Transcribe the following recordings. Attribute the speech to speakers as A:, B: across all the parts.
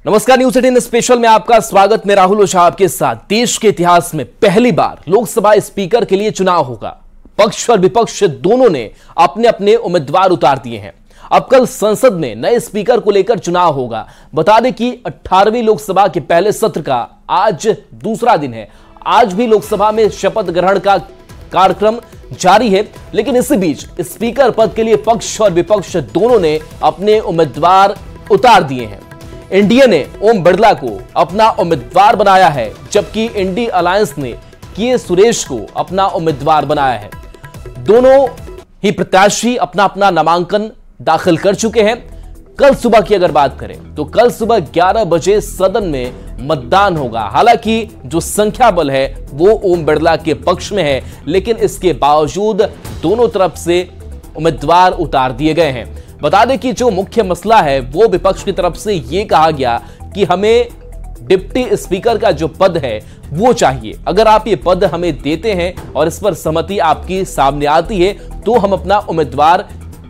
A: नमस्कार, news 18 special में आपका स्वागत। मैं राहुल ओझा आपके साथ। देश के इतिहास में पहली बार लोकसभा स्पीकर के लिए चुनाव होगा। पक्ष और विपक्ष दोनों ने अपने अपने उम्मीदवार उतार दिए हैं। अब कल संसद में नए स्पीकर को लेकर चुनाव होगा। बता दें कि 18वीं लोकसभा के पहले सत्र का आज दूसरा दिन है। आज भी लोकसभा में शपथ ग्रहण का कार्यक्रम जारी है, लेकिन इसी बीच स्पीकर पद के लिए पक्ष और विपक्ष दोनों ने अपने उम्मीदवार उतार दिए हैं। एनडीए ने ओम बिरला को अपना उम्मीदवार बनाया है, जबकि इंडी अलायंस ने के सुरेश को अपना उम्मीदवार बनाया है। दोनों ही प्रत्याशी अपना अपना नामांकन दाखिल कर चुके हैं। कल सुबह की अगर बात करें तो कल सुबह 11 बजे सदन में मतदान होगा। हालांकि जो संख्या बल है वो ओम बिरला के पक्ष में है, लेकिन इसके बावजूद दोनों तरफ से उम्मीदवार उतार दिए गए हैं। बता दें कि जो मुख्य मसला है वो विपक्ष की तरफ से यह कहा गया कि हमें डिप्टी स्पीकर का जो पद है वो चाहिए। अगर आप ये पद हमें देते हैं और इस पर सहमति आपकी सामने आती है तो हम अपना उम्मीदवार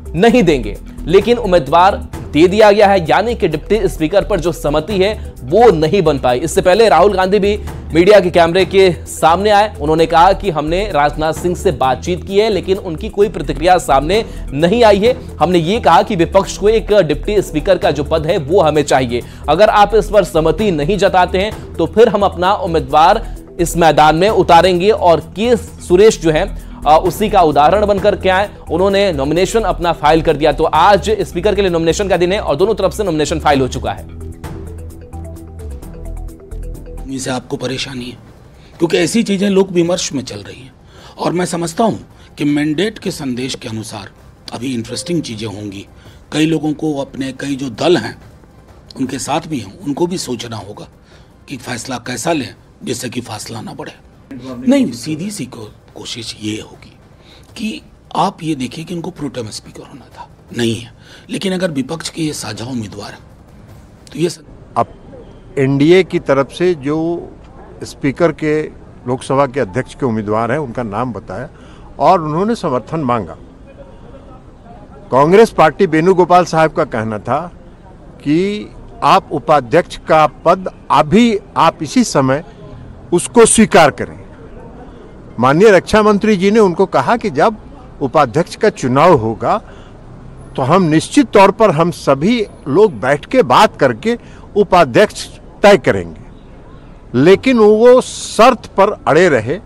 A: नहीं देंगे, लेकिन उम्मीदवार दे दिया गया है, यानी कि डिप्टी स्पीकर पर जो सहमति है वो नहीं बन पाई। इससे पहले राहुल गांधी भी मीडिया के कैमरे के सामने आए। उन्होंने कहा कि हमने राजनाथ सिंह से बातचीत की है, लेकिन उनकी कोई प्रतिक्रिया सामने नहीं आई है। हमने ये कहा कि विपक्ष को एक डिप्टी स्पीकर का जो पद है वो हमें चाहिए। अगर आप इस पर सहमति नहीं जताते हैं तो फिर हम अपना उम्मीदवार इस मैदान में उतारेंगे। और के सुरेश जो है उसी का उदाहरण बनकर के आए। उन्होंने नॉमिनेशन अपना फाइल कर दिया। तो आज स्पीकर के लिए नॉमिनेशन का दिन है और दोनों तरफ से नॉमिनेशन फाइल हो चुका है।
B: से आपको परेशानी है क्योंकि ऐसी चीजें लोक विमर्श में चल रही हैं, और मैं समझता हूं कि मैंडेट के संदेश के अनुसार अभी इंटरेस्टिंग चीजें होंगी। कई लोगों को अपने कई जो दल हैं उनके साथ भी हैं, उनको भी सोचना होगा कि फैसला कैसा लें जिससे कि फासला ना बढ़े। नहीं, सीधी सी कोशिश ये होगी कि आप ये देखिए कि इनको प्रोटेम स्पीकर होना था, नहीं है, लेकिन अगर विपक्ष के ये साझा उम्मीदवार हैं तो ये
C: अब एनडीए की तरफ से जो स्पीकर के लोकसभा के अध्यक्ष के उम्मीदवार हैं उनका नाम बताया और उन्होंने समर्थन मांगा। कांग्रेस पार्टी वेणुगोपाल साहब का कहना था कि आप उपाध्यक्ष का पद अभी आप इसी समय उसको स्वीकार करें। माननीय रक्षा मंत्री जी ने उनको कहा कि जब उपाध्यक्ष का चुनाव होगा तो हम निश्चित तौर पर हम सभी लोग बैठ के बात करके उपाध्यक्ष तय करेंगे, लेकिन वो शर्त पर अड़े रहे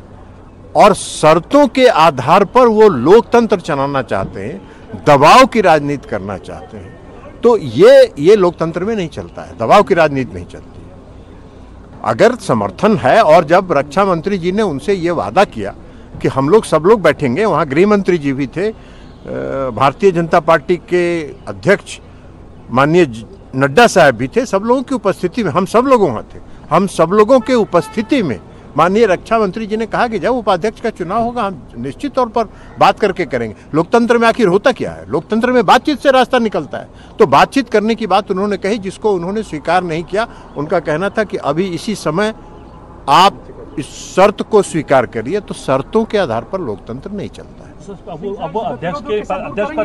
C: और शर्तों के आधार पर वो लोकतंत्र चलाना चाहते हैं, दबाव की राजनीति करना चाहते हैं। तो ये लोकतंत्र में नहीं चलता है, दबाव की राजनीति नहीं चलती। अगर समर्थन है और जब रक्षा मंत्री जी ने उनसे ये वादा किया कि हम लोग सब लोग बैठेंगे, वहाँ गृह मंत्री जी भी थे, भारतीय जनता पार्टी के अध्यक्ष माननीय नड्डा साहब भी थे, सब लोगों की उपस्थिति में हम सब लोग वहाँ थे। हम सब लोगों के उपस्थिति में माननीय रक्षा मंत्री जी ने कहा कि जब उपाध्यक्ष का चुनाव होगा हम निश्चित तौर पर बात करके करेंगे। लोकतंत्र में आखिर होता क्या है? लोकतंत्र में बातचीत से रास्ता निकलता है। तो बातचीत करने की बात उन्होंने कही, जिसको उन्होंने स्वीकार नहीं किया। उनका कहना था कि अभी इसी समय आप इस शर्त को स्वीकार करिए। तो शर्तों के आधार पर लोकतंत्र नहीं चलता है।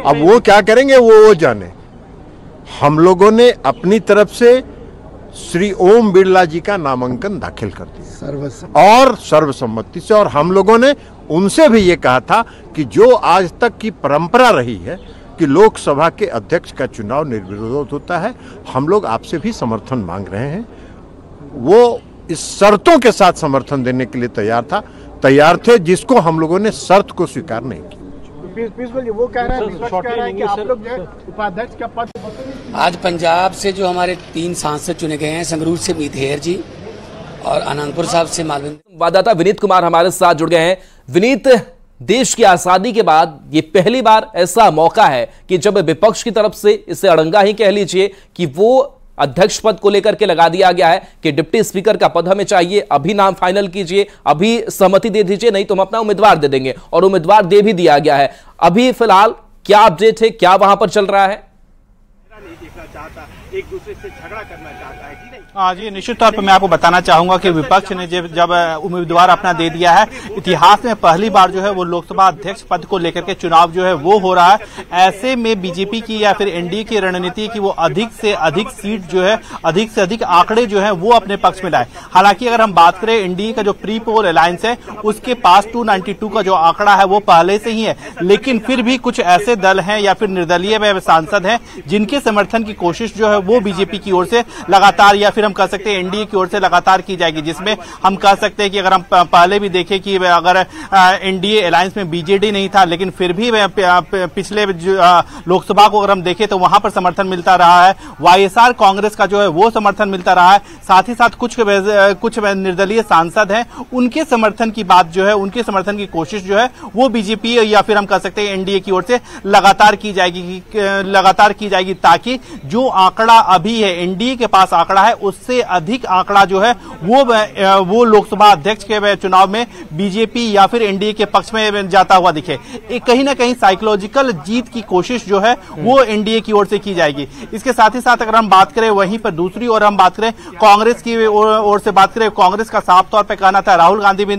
C: अब वो क्या करेंगे वो जाने। हम लोगों ने अपनी तरफ से श्री ओम बिरला जी का नामांकन दाखिल कर दिया और सर्वसम्मति से, और हम लोगों ने उनसे भी ये कहा था कि जो आज तक की परंपरा रही है कि लोकसभा के अध्यक्ष का चुनाव निर्विरोध होता है, हम लोग आपसे भी समर्थन मांग रहे हैं। वो इस शर्तों के साथ समर्थन देने के लिए तैयार थे, जिसको हम लोगों ने शर्त को स्वीकार नहीं किया।
D: वो कह रहा है कि आप लोग उपाध्यक्ष का पद।
E: आज पंजाब से जो हमारे 3 सांसद चुने गए हैं, संगरूर से मीत हेयर जी और आनंदपुर साहब से मालविंदर।
A: संवाददाता विनीत कुमार हमारे साथ जुड़ गए हैं। विनीत, देश की आजादी के बाद ये पहली बार ऐसा मौका है कि जब विपक्ष की तरफ से, इसे अड़ंगा ही कह लीजिए, कि वो अध्यक्ष पद को लेकर के लगा दिया गया है कि डिप्टी स्पीकर का पद हमें चाहिए, अभी नाम फाइनल कीजिए, अभी सहमति दे दीजिए, नहीं तो हम अपना उम्मीदवार दे देंगे। और उम्मीदवार दे भी दिया गया है। अभी फिलहाल क्या अपडेट है, क्या वहां पर चल रहा है?
D: एक दूसरे से झगड़ा करना चाहता है कि नहीं?
F: हाँ जी, निश्चित तौर पर मैं आपको बताना चाहूंगा कि विपक्ष ने जब उम्मीदवार अपना दे दिया है, इतिहास में पहली बार जो है वो लोकसभा अध्यक्ष पद को लेकर के चुनाव जो है वो हो रहा है। ऐसे में बीजेपी की या फिर एनडीए की रणनीति की वो अधिक से अधिक सीट जो है, अधिक से अधिक आंकड़े जो है वो अपने पक्ष में लाए। हालांकि अगर हम बात करें एनडीए का जो प्री पोल अलायंस है उसके पास 292 का जो आंकड़ा है वो पहले से ही है, लेकिन फिर भी कुछ ऐसे दल हैं या फिर निर्दलीय सांसद हैं जिनके समर्थन की कोशिश जो है वो बीजेपी की ओर से लगातार या फिर हम कह सकते हैं एनडीए की ओर से लगातार की जाएगी, जिसमें हम कह सकते हैं कि अगर हम पहले भी देखें कि अगर एनडीए अलायंस में बीजेडी नहीं था, लेकिन फिर भी पिछले लोकसभा को अगर हम देखें तो वहां पर समर्थन मिलता रहा है। वाईएसआर कांग्रेस का जो है वो समर्थन मिलता रहा है। साथ ही साथ कुछ निर्दलीय सांसद हैं, उनके समर्थन की बात जो है, उनके समर्थन की कोशिश जो है वो बीजेपी या फिर हम कह सकते हैं एनडीए की ओर से लगातार की जाएगी ताकि जो आंकड़ा अभी है एनडीए के पास आंकड़ा है उससे अधिक आंकड़ा जो है वो लोकसभा अध्यक्ष के चुनाव में बीजेपी या फिर एनडीए के पक्ष में जाता हुआ दिखे। कहीं ना कहीं साइकोलॉजिकल जीत की कोशिश जो है वो एनडीए की ओर से की जाएगी। इसके साथ ही साथ अगर हम बात करें वहीं पर दूसरी ओर हम बात करें कांग्रेस की ओर से बात करें, कांग्रेस का साफ तौर पर कहना था, राहुल गांधी भी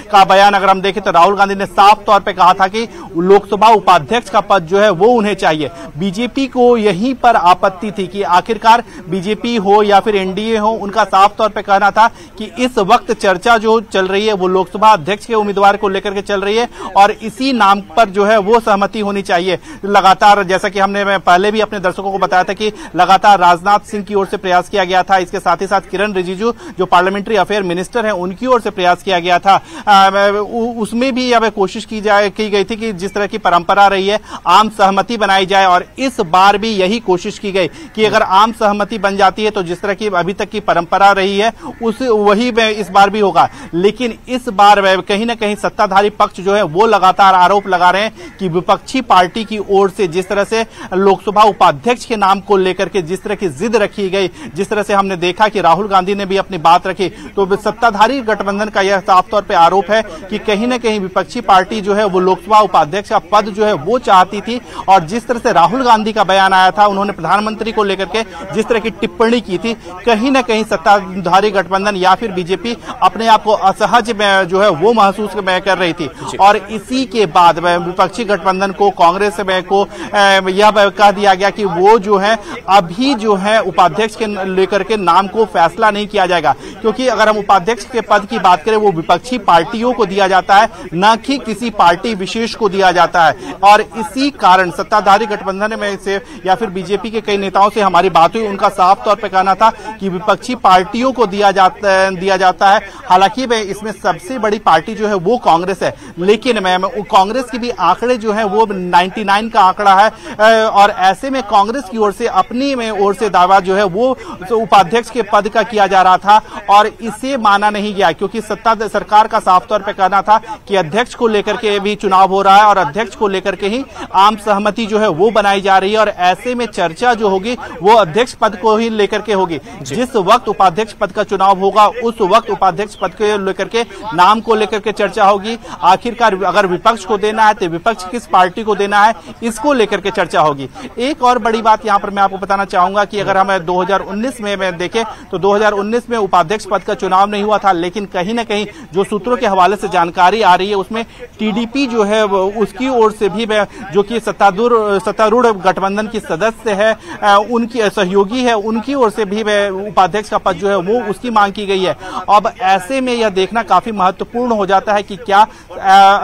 F: का बयान अगर हम देखें तो राहुल गांधी ने साफ तौर पर कहा था कि लोकसभा उपाध्यक्ष का पद जो है वो उन्हें चाहिए। बीजेपी को यहीं पर आपत्ति थी कि आखिरकार बीजेपी हो या फिर एनडीए हो, उनका साफ तौर पे कहना था कि इस वक्त चर्चा जो चल रही है वो लोकसभा अध्यक्ष के उम्मीदवार को लेकर के चल रही है और इसी नाम पर जो है वो सहमति होनी चाहिए। लगातार जैसा कि हमने पहले भी अपने दर्शकों को बताया था कि लगातार राजनाथ सिंह की ओर से प्रयास किया गया था, इसके साथ ही साथ किरण रिजिजू जो पार्लियामेंट्री अफेयर मिनिस्टर हैं उनकी ओर से प्रयास किया गया था। उसमें भी अब कोशिश की गई थी कि जिस तरह की परंपरा रही है आम सहमति बनाई जाए और इस बार भी यही कोशिश की गई कि अगर आम सहमति बन जाती है तो जिस तरह की अभी तक की परंपरा रही है वही इस बार भी होगा। लेकिन इस बार कहीं ना कहीं सत्ताधारी पक्ष जो है वो लगातार आरोप लगा रहे हैं कि विपक्षी पार्टी की ओर से जिस तरह से लोकसभा उपाध्यक्ष के नाम को लेकर के जिस तरह की जिद रखी गई, जिस तरह से हमने देखा कि राहुल गांधी ने भी अपनी बात रखी, तो सत्ताधारी गठबंधन का यह साफ तौर पर आरोप है कि कहीं ना कहीं विपक्षी पार्टी जो है वो लोकसभा उपाध्यक्ष का पद जो है वो चाहती थी। और जिस तरह से राहुल गांधी का बयान आया था, उन्होंने प्रधानमंत्री को लेकर के जिस तरह की टिप्पणी की थी, कहीं ना कहीं सत्ताधारी गठबंधन या फिर बीजेपी अपने आप को असहज में जो है वो महसूस कर रही थी। और इसी के बाद विपक्षी गठबंधन को, कांग्रेस को यह कह दिया गया कि वो जो है अभी जो है उपाध्यक्ष के लेकर के नाम को फैसला नहीं किया जाएगा, क्योंकि अगर हम उपाध्यक्ष के पद की बात करें वो विपक्षी पार्टियों को दिया जाता है, न कि किसी पार्टी विशेष को दिया जाता है। और इसी कारण सत्ताधारी गठबंधन में से या फिर बीजेपी के कई नेताओं से हमारी बात हुई, उनका साफ तौर पर कहना था कि विपक्षी पार्टियों को दिया जाता है। हालांकि इसमें सबसे बड़ी पार्टी जो है वो कांग्रेस है, लेकिन कांग्रेस की भी आंकड़े जो है वो 99 का आंकड़ा है और ऐसे में कांग्रेस की ओर से अपनी ओर से दावा जो है वो उपाध्यक्ष के पद का किया जा रहा था और इसे माना नहीं गया, क्योंकि सरकार का साफ तौर पर कहना था कि अध्यक्ष को लेकर के भी चुनाव हो रहा है और अध्यक्ष को लेकर के ही आम सहमति जो है वो बनाई जा रही है और ऐसे में चर्चा जो होगी वो अध्यक्ष पद को ही लेकर के होगी। जिस वक्त उपाध्यक्ष पद का चुनाव होगा उस वक्त उपाध्यक्ष पद को लेकर के नाम को लेकर के चर्चा होगी। आखिरकार अगर विपक्ष को देना है तो विपक्ष किस पार्टी को देना है, इसको लेकर के चर्चा होगी। एक और बड़ी बात यहां पर मैं आपको बताना चाहूंगा कि अगर हम 2019 में देखें तो 2019 में उपाध्यक्ष पद का चुनाव नहीं हुआ था, लेकिन कहीं ना कहीं जो सूत्रों के हवाले से जानकारी आ रही है उसमें टीडीपी जो है उसकी ओर से भी जो कि सत्तारूढ़ गठबंधन की सदस्य है, उनकी सहयोगी है, उनकी ओर से भी उपाध्यक्ष का पद जो है वो उसकी मांग की गई है। अब ऐसे में यह देखना काफी महत्वपूर्ण हो जाता है कि क्या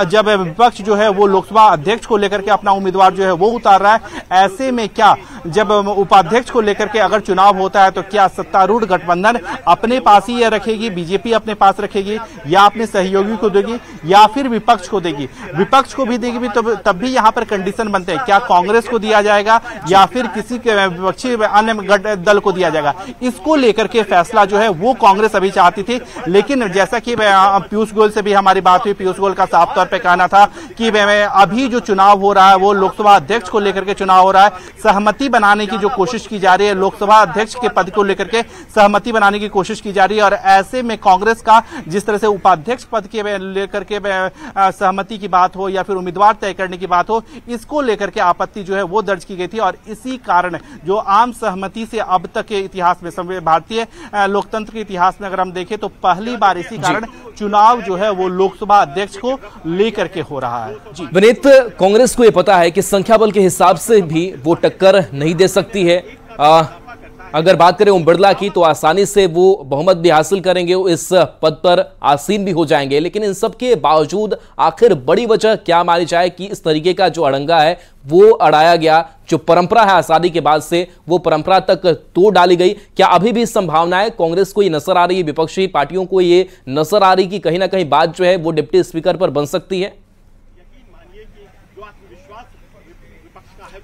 F: जब विपक्ष जो है वो लोकसभा अध्यक्ष को लेकर के अपना उम्मीदवार जो है वो उतार रहा है, ऐसे में क्या जब उपाध्यक्ष को लेकर के अगर चुनाव होता है तो क्या सत्तारूढ़ गठबंधन अपने पास ही यह रखेगी, बीजेपी अपने पास रखेगी या अपने सहयोगी को देगी या फिर विपक्ष को देगी? विपक्ष को भी देगी भी तब भी यहाँ पर कंडीशन बनते हैं, क्या कांग्रेस को दिया जाएगा या फिर किसी के विपक्षी अन्य दल को दिया जाएगा? इसको लेकर के फैसला जो है वो कांग्रेस अभी चाहती थी, लेकिन जैसा कि पीयूष गोयल से भी हमारी बात हुई, पीयूष गोयल का साफ तौर पे कहना था कि अभी जो चुनाव हो रहा है वो लोकसभा अध्यक्ष को लेकर के चुनाव हो रहा है, सहमति बनाने की जो कोशिश की जा रही है, लोकसभा अध्यक्ष के पद को लेकर के सहमति बनाने की कोशिश की जा रही है। और ऐसे में कांग्रेस का जिस तरह से उपाध्यक्ष पद के लेकर के सहमति की बात हो या फिर उम्मीदवार तय करने की बात हो, इसको लेकर के आपत्ति जो है वो दर्ज की गई थी। और इसी कारण जो आम सहमति से अब तक के इतिहास में, भारतीय लोकतंत्र के इतिहास में अगर हम देखें तो पहली बार इसी कारण चुनाव जो है वो लोकसभा अध्यक्ष को लेकर के हो रहा है। जी
A: विनीत, कांग्रेस को यह पता है कि संख्या बल के हिसाब से भी वो टक्कर नहीं दे सकती है। अगर बात करें ओम बिरला की तो आसानी से वो बहुमत भी हासिल करेंगे, इस पद पर आसीन भी हो जाएंगे। लेकिन इन सब के बावजूद आखिर बड़ी वजह क्या मानी जाए कि इस तरीके का जो अड़ंगा है वो अड़ाया गया, जो परंपरा है आजादी के बाद से वो परंपरा तक तोड़ डाली गई। क्या अभी भी संभावना है, कांग्रेस को ये नजर आ रही है, विपक्षी पार्टियों को ये नजर आ रही कि कहीं ना कहीं बात जो है वो डिप्टी स्पीकर पर बन सकती है?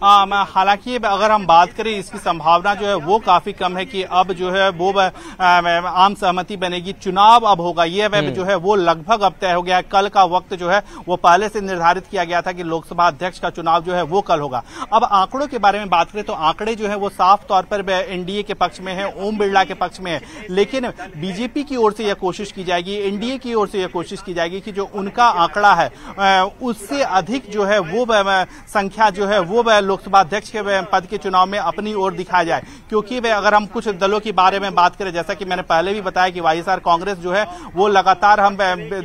F: हालांकि अगर हम बात करें इसकी संभावना जो है वो काफी कम है कि अब जो है वो आम सहमति बनेगी। चुनाव अब होगा, ये जो है वो लगभग अब तय हो गया है। कल का वक्त जो है वो पहले से निर्धारित किया गया था कि लोकसभा अध्यक्ष का चुनाव जो है वो कल होगा। अब आंकड़ों के बारे में बात करें तो आंकड़े जो है वो साफ तौर पर एनडीए के पक्ष में है, ओम बिरला के पक्ष में है। लेकिन बीजेपी की ओर से यह कोशिश की जाएगी, एनडीए की ओर से यह कोशिश की जाएगी कि जो उनका आंकड़ा है उससे अधिक जो है वो संख्या जो है वो लोकसभा अध्यक्ष के पद के चुनाव में अपनी ओर दिखाया जाए। क्योंकि अगर हम कुछ दलों के बारे में बात करें, जैसा कि मैंने पहले भी बताया कि वाईएसआर कांग्रेस जो है वो लगातार, हम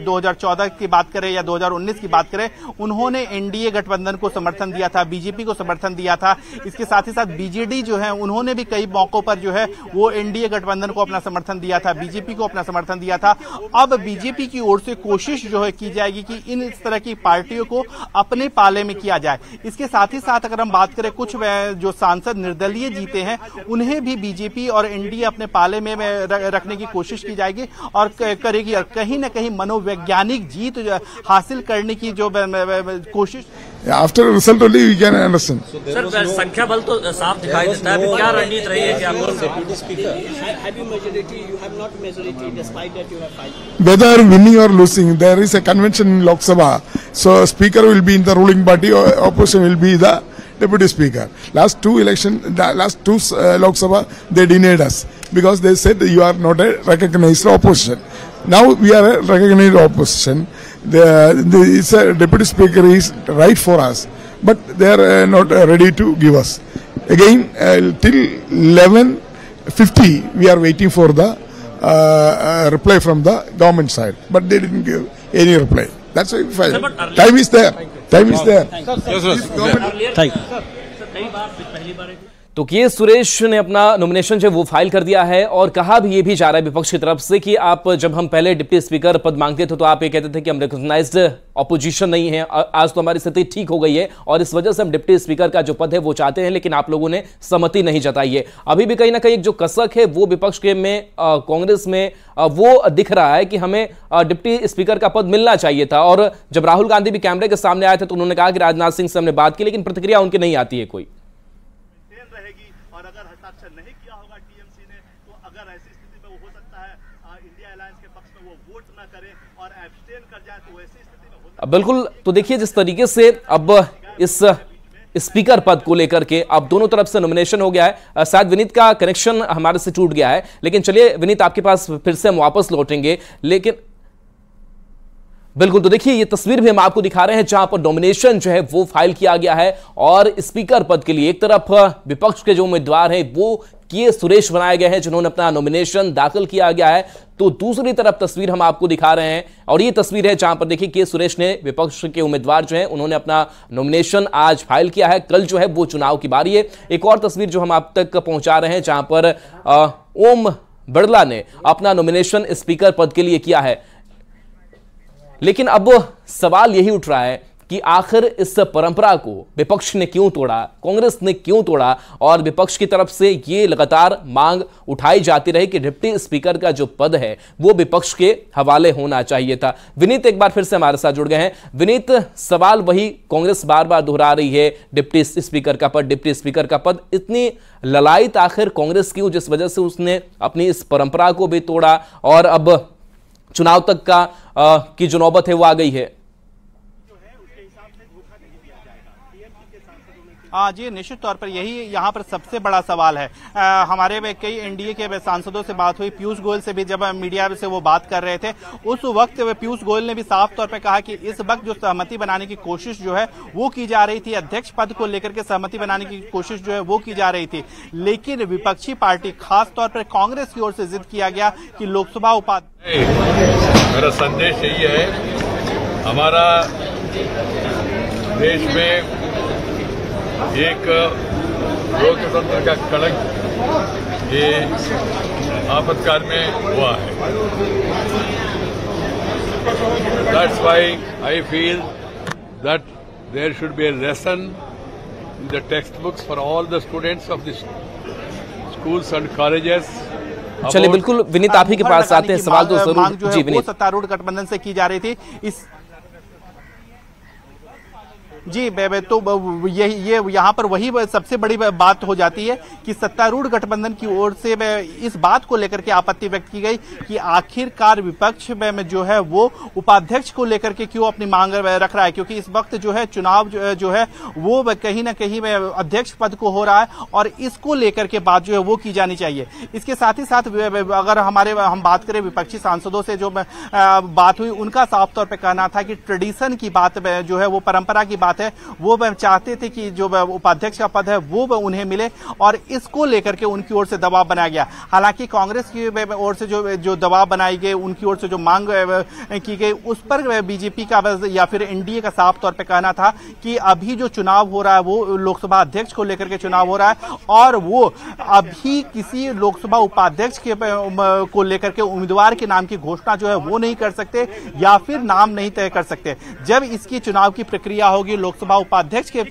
F: 2014 की बात करें या 2019 की बात करें, उन्होंने एनडीए गठबंधन को समर्थन दिया था, बीजेपी को समर्थन दिया था। इसके साथ ही साथ बीजेडी जो है उन्होंने भी कई मौकों पर जो है वो एनडीए गठबंधन को अपना समर्थन दिया था, बीजेपी को अपना समर्थन दिया था। अब बीजेपी की ओर से कोशिश जो है की जाएगी कि इन इस तरह की पार्टियों को अपने पाले में किया जाए। इसके साथ ही साथ अगर हम बात करें, कुछ जो सांसद निर्दलीय जीते हैं उन्हें भी बीजेपी और एनडीए अपने पाले में रखने की कोशिश की जाएगी और करेगी, और कहीं ना कहीं मनोवैज्ञानिक जीत हासिल करने की जो कोशिश।
G: After result only we can understand.
H: Sir, संख्या बल तो साफ दिखाई देता है, क्या रणनीति रही है कि आप
G: whether winning or losing, there is a convention in Lok Sabha, so speaker will be in the ruling party or opposition will be the deputy speaker. Last two Lok Sabha, they denied us because they said you are not a recognized opposition. Now we are a recognized opposition. It's a deputy speaker is right for us, but they are not ready to give us. Again, till 11:50 we are waiting for the reply from the government side, but they didn't give any reply. That's why we filed. Time is there. Time is there.
H: Thank you.
A: तो के सुरेश ने अपना nomination जो वो file कर दिया है और कहा भी ये भी जा रहा है विपक्ष की तरफ से कि आप, जब हम पहले डिप्टी स्पीकर पद मांगते थे तो आप ये कहते थे कि हम रिकॉग्नाइज्ड ऑपोजिशन नहीं है, आज तो हमारी स्थिति ठीक हो गई है और इस वजह से हम डिप्टी स्पीकर का जो पद है वो चाहते हैं, लेकिन आप लोगों ने सहमति नहीं जताई है। अभी भी कहीं ना कहीं जो कसक है वो विपक्ष के में, कांग्रेस में वो दिख रहा है कि हमें डिप्टी स्पीकर का पद मिलना चाहिए था। और जब राहुल गांधी भी कैमरे के सामने आए थे तो उन्होंने कहा कि राजनाथ सिंह से हमने बात की, लेकिन प्रतिक्रिया उनकी नहीं आती है कोई।
D: और अगर हस्ताक्षर नहीं किया होगा टीएमसी ने, तो अगर ऐसी स्थिति में वो हो सकता है इंडिया अलायंस के पक्ष में वो वोट ना करे और एब्सटेन कर जाए, तो ऐसी स्थिति में हो।
A: बिल्कुल, तो देखिए जिस तरीके से अब इस स्पीकर पद को लेकर के अब दोनों तरफ से नॉमिनेशन हो गया है। शायद विनीत का कनेक्शन हमारे से टूट गया है, लेकिन चलिए विनीत आपके पास फिर से हम वापस लौटेंगे। लेकिन बिल्कुल, तो देखिए ये तस्वीर भी हम आपको दिखा रहे हैं जहां पर नॉमिनेशन जो है वो फाइल किया गया है और स्पीकर पद के लिए एक तरफ विपक्ष के जो उम्मीदवार हैं वो के सुरेश बनाए गए हैं जिन्होंने अपना नॉमिनेशन दाखिल किया गया है, तो दूसरी तरफ तस्वीर हम आपको दिखा रहे हैं और ये तस्वीर है जहां पर देखिए के सुरेश ने, विपक्ष के उम्मीदवार जो हैं उन्होंने अपना नॉमिनेशन आज फाइल किया है। कल जो है वो चुनाव की बारी है। एक और तस्वीर जो हम आप तक पहुंचा रहे हैं जहां पर ओम बिरला ने अपना नॉमिनेशन स्पीकर पद के लिए किया है। लेकिन अब सवाल यही उठ रहा है कि आखिर इस परंपरा को विपक्ष ने क्यों तोड़ा, कांग्रेस ने क्यों तोड़ा और विपक्ष की तरफ से ये लगातार मांग उठाई जाती रही कि डिप्टी स्पीकर का जो पद है वो विपक्ष के हवाले होना चाहिए था। विनीत एक बार फिर से हमारे साथ जुड़ गए हैं। विनीत, सवाल वही कांग्रेस बार बार दोहरा रही है, डिप्टी स्पीकर का पद, डिप्टी स्पीकर का पद। इतनी ललायत आखिर कांग्रेस क्यों, जिस वजह से उसने अपनी इस परंपरा को भी तोड़ा और अब चुनाव तक का की जो नौबत है वो आ गई है।
F: जी निश्चित तौर पर यही यहाँ पर सबसे बड़ा सवाल है। हमारे कई एनडीए के सांसदों से बात हुई, पीयूष गोयल से भी जब मीडिया से वो बात कर रहे थे, उस वक्त पीयूष गोयल ने भी साफ तौर पर कहा कि इस वक्त जो सहमति बनाने की कोशिश जो है वो की जा रही थी, अध्यक्ष पद को लेकर के सहमति बनाने की कोशिश जो है वो की जा रही थी, लेकिन विपक्षी पार्टी खास तौर पर कांग्रेस की ओर से जिद किया गया कि लोकसभा उपाध्यक्ष।
I: मेरा संदेश यही है, हमारा देश में एक लोकतंत्र का कलंक ये आपातकाल में हुआ है। That's why I feel that there should be a lesson in the textbooks for all the students of the schools and colleges।
A: चलिए बिल्कुल विनीत, आप ही के पास आते हैं, सवाल तो जरूर जी विनीत।
F: सत्तारूढ़ गठबंधन से की जा रही थी इस जी तो ये यहाँ पर वही सबसे बड़ी बात हो जाती है कि सत्तारूढ़ गठबंधन की ओर से इस बात को लेकर के आपत्ति व्यक्त की गई कि आखिरकार विपक्ष में जो है वो उपाध्यक्ष को लेकर के क्यों अपनी मांग रख रहा है, क्योंकि इस वक्त जो है चुनाव जो है वो कहीं ना कहीं अध्यक्ष पद को हो रहा है और इसको लेकर के बात जो है वो की जानी चाहिए। इसके साथ ही साथ अगर हम बात करें विपक्षी सांसदों से जो बात हुई, उनका साफ तौर पर कहना था कि ट्रेडिशन की बात जो है वो परंपरा की बात है, वो चाहते थे कि जो उपाध्यक्ष का पद है वो उन्हें मिले और इसको लेकर के उनकी ओर से दबाव बनाया गया। हालांकि कांग्रेस की ओर से जो दबाव बनाई गई, उनकी ओर से जो मांग की गई, उस पर बीजेपी का या फिर एनडीए का साफ तौर पे कहना था कि अभी जो चुनाव हो रहा है वो लोकसभा अध्यक्ष को लेकर के चुनाव हो रहा है और वो अभी किसी लोकसभा उपाध्यक्ष को लेकर के उम्मीदवार के नाम की घोषणा जो है वो नहीं कर सकते या फिर नाम नहीं तय कर सकते। जब इसकी चुनाव की प्रक्रिया होगी, लोकसभा उपाध्यक्ष के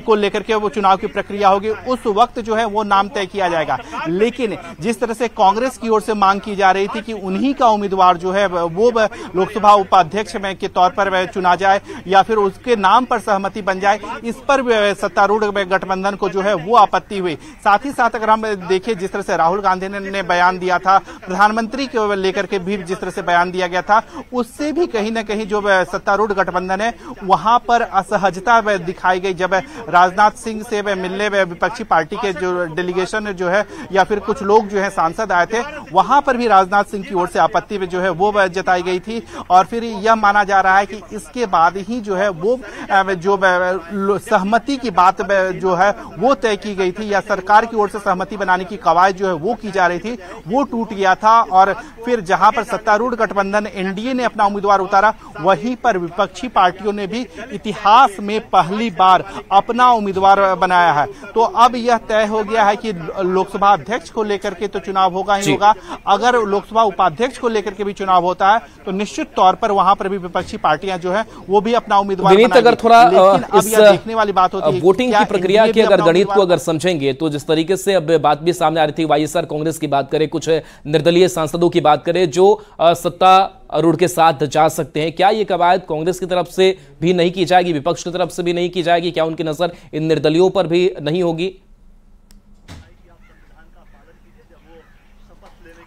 F: को लेकर के वो चुनाव की प्रक्रिया होगी, उस वक्त जो है वो नाम तय किया जाएगा। लेकिन जिस तरह से कांग्रेस की ओर से मांग की जा रही थी कि उन्हीं का उम्मीदवार जो है वो लोकसभा उपाध्यक्ष के तौर पर चुना जाए या फिर उसके नाम पर सहमति बन जाए, इस पर सत्तारूढ़ गठबंधन को जो है वो आपत्ति हुई। साथ ही साथ अगर हम देखें जिस तरह से राहुल गांधी ने बयान दिया था, प्रधानमंत्री को लेकर के भी जिस तरह से बयान दिया गया था, उससे भी कहीं ना कहीं जो सत्तारूढ़ गठबंधन है वहां पर असहजता दिखाई गई। जब राजनाथ सिंह से मिलने विपक्षी पार्टी के जो डेलीगेशन जो है या फिर कुछ लोग जो है सांसद आए थे, वहां पर भी राजनाथ सिंह की ओर से आपत्ति जो है वो जताई गई थी और फिर यह माना जा रहा है कि इसके बाद ही जो है वो जो सहमति की बात जो है वो तय की गई थी या सरकार की ओर से सहमति बनाने की कवायद जो है वो की जा रही थी, वो टूट गया था और फिर जहां पर सत्तारूढ़ गठबंधन एनडीए ने अपना उम्मीदवार उतारा, वहीं पर विपक्षी पार्टियों ने भी इतिहास में पहली बार अपना उम्मीदवार बनाया है। तो अब यह तय हो गया है कि लोकसभा अध्यक्ष को लेकर के तो चुनाव होगा ही होगा, अगर लोकसभा उपाध्यक्ष को लेकर के भी चुनाव होता है तो निश्चित तौर पर वहां पर भी विपक्षी पार्टियां जो है वो भी अपना उम्मीदवार बनाएंगी।
A: अगर थोड़ा
F: अब यह देखने वाली बात होती है
A: वोटिंग की प्रक्रिया की अगर गणित को अगर समझेंगे तो जिस तरीके से अब बात भी सामने आ रही थी, वाईएसआर कांग्रेस की बात करें, कुछ निर्दलीय सांसदों की बात करें जो सत्तारूढ़ के साथ जा सकते हैं, क्या ये कवायद कांग्रेस की तरफ से भी नहीं की जाएगी, विपक्ष की तरफ से भी नहीं की जाएगी? क्या उनकी नजर इन निर्दलियों पर भी नहीं होगी?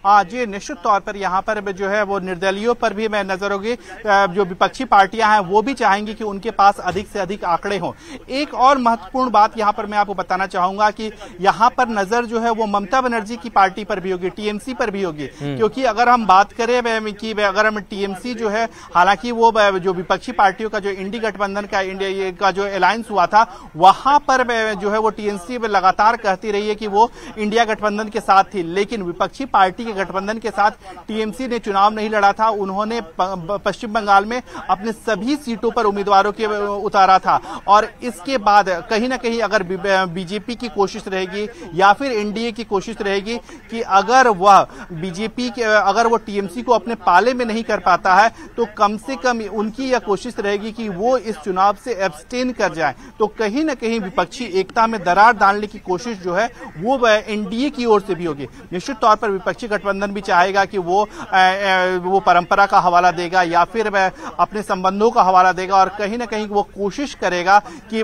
F: हाँ जी, निश्चित तौर पर यहाँ पर जो है वो निर्दलियों पर भी मैं नजर होगी। जो विपक्षी पार्टियां हैं वो भी चाहेंगी कि उनके पास अधिक से अधिक आंकड़े हों। एक और महत्वपूर्ण बात यहाँ पर मैं आपको बताना चाहूंगा कि यहाँ पर नजर जो है वो ममता बनर्जी की पार्टी पर भी होगी, टीएमसी पर भी होगी, क्योंकि अगर हम बात करें कि अगर हम टीएमसी जो है, हालांकि वो जो विपक्षी पार्टियों का जो इंडी गठबंधन का जो अलायंस हुआ था, वहां पर जो है वो टीएमसी लगातार कहती रही है कि वो इंडिया गठबंधन के साथ थी, लेकिन विपक्षी पार्टी गठबंधन के साथ टीएमसी ने चुनाव नहीं लड़ा था। उन्होंने पश्चिम बंगाल में अपने सभी सीटों पर उम्मीदवारों के उतारा था और इसके बाद कहीं ना कहीं अगर बीजेपी की कोशिश रहेगी या फिर एनडीए की कोशिश रहेगी कि अगर वह बीजेपी के अगर वो टीएमसी को अपने पाले में नहीं कर पाता है तो कम से कम उनकी यह कोशिश रहेगी कि वो इस चुनाव से एब्सटेन कर जाए। तो कहीं ना कहीं विपक्षी एकता में दरार डालने की कोशिश जो है वो एनडीए की ओर से भी होगी। निश्चित तौर पर विपक्षी गठबंधन भी चाहेगा कि वो परंपरा का हवाला देगा या फिर अपने संबंधों का हवाला देगा, और कहीं ना कहीं वो कोशिश करेगा कि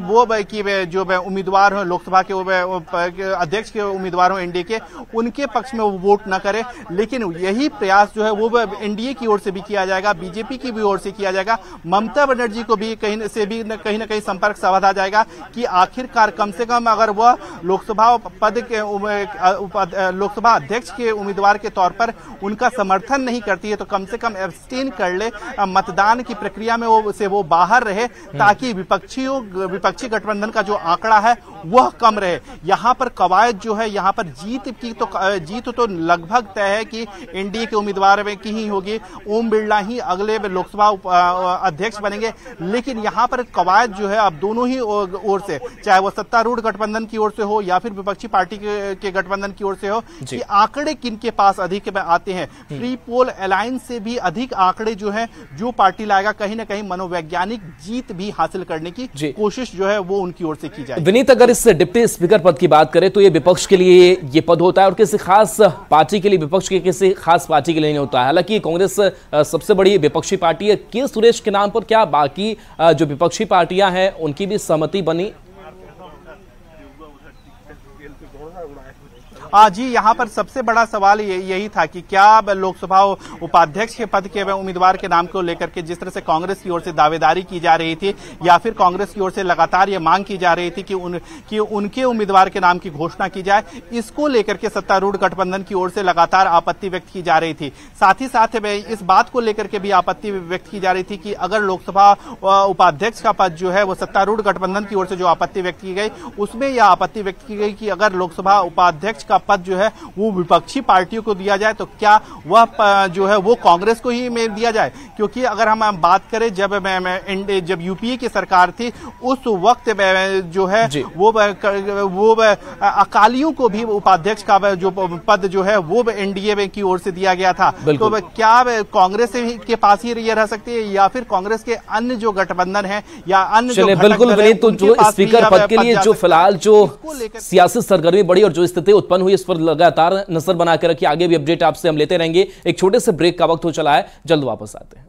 F: जो उम्मीदवार हो लोकसभा के अध्यक्ष के उम्मीदवार हो एनडीए के, उनके पक्ष में वो वोट न करे। लेकिन यही प्रयास जो है वो एनडीए की ओर से भी किया जाएगा, बीजेपी की भी ओर से किया जाएगा, ममता बनर्जी को भी कहीं ना कहीं संपर्क साधा जाएगा कि आखिरकार कम से कम अगर वह लोकसभा अध्यक्ष के उम्मीदवार के तौर पर उनका समर्थन नहीं करती है तो कम से कम एब्सटेन कर ले, मतदान की प्रक्रिया में वो बाहर रहे, ताकि विपक्षी गठबंधन का जो आंकड़ा है वह कम रहे। यहाँ पर कवायद जो है, यहाँ पर जीत तो लगभग तय है कि एनडीए के उम्मीदवार में की ही होगी, ओम बिरला ही अगले लोकसभा अध्यक्ष बनेंगे। लेकिन यहाँ पर कवायद जो है अब दोनों ही ओर से, चाहे वो सत्तारूढ़ गठबंधन की ओर से हो या फिर विपक्षी पार्टी के गठबंधन की ओर से हो, कि आंकड़े किन के पास अधिक आते हैं। प्री पोल अलायंस से भी अधिक आंकड़े जो है जो पार्टी लाएगा, कहीं ना कहीं मनोवैज्ञानिक जीत भी हासिल करने की कोशिश जो है वो उनकी ओर से की जाए।
A: विनीत, अगर इस डिप्टी स्पीकर पद की बात करें तो ये विपक्ष के लिए ये पद होता है और किसी खास पार्टी के लिए, विपक्ष के किसी खास पार्टी के लिए नहीं होता है। हालांकि कांग्रेस सबसे बड़ी विपक्षी पार्टी है। के सुरेश के नाम पर क्या बाकी जो विपक्षी पार्टियां हैं उनकी भी सहमति बनी?
F: जी, यहाँ पर सबसे बड़ा सवाल यही था कि क्या लोकसभा उपाध्यक्ष के पद के उम्मीदवार के नाम को लेकर के जिस तरह से कांग्रेस की ओर से दावेदारी की जा रही थी, या फिर कांग्रेस की ओर से लगातार ये मांग की जा रही थी कि उनके उम्मीदवार के नाम की घोषणा की जाए, इसको लेकर के सत्तारूढ़ गठबंधन की ओर से लगातार आपत्ति व्यक्त की जा रही थी। साथ ही साथ इस बात को लेकर के भी आपत्ति व्यक्त की जा रही थी कि अगर लोकसभा उपाध्यक्ष का पद जो है वो सत्तारूढ़ गठबंधन की ओर से जो आपत्ति व्यक्त की गई, उसमें यह आपत्ति व्यक्त की गई कि अगर लोकसभा उपाध्यक्ष का पद जो है वो विपक्षी पार्टियों को दिया जाए तो क्या वह जो है वो कांग्रेस को ही में दिया जाए। क्योंकि अगर हम बात करें जब यूपीए की सरकार थी उस वक्त जो है वो अकालियों को भी उपाध्यक्ष का जो पद जो है वो एनडीए की ओर से दिया गया था। तो क्या कांग्रेस के पास ही ये रह सकती है या फिर कांग्रेस के अन्य जो गठबंधन है या अन्य
A: बिल्कुल विनीत, तो जो स्पीकर पद के लिए जो फिलहाल जो सियासी सरगर्मी बढ़ी और जो स्थिति उत्पन्न हुई, इस पर लगातार नजर बना के रखिए। आगे भी अपडेट आपसे हम लेते रहेंगे। एक छोटे से ब्रेक का वक्त हो चला है, जल्द वापस आते हैं।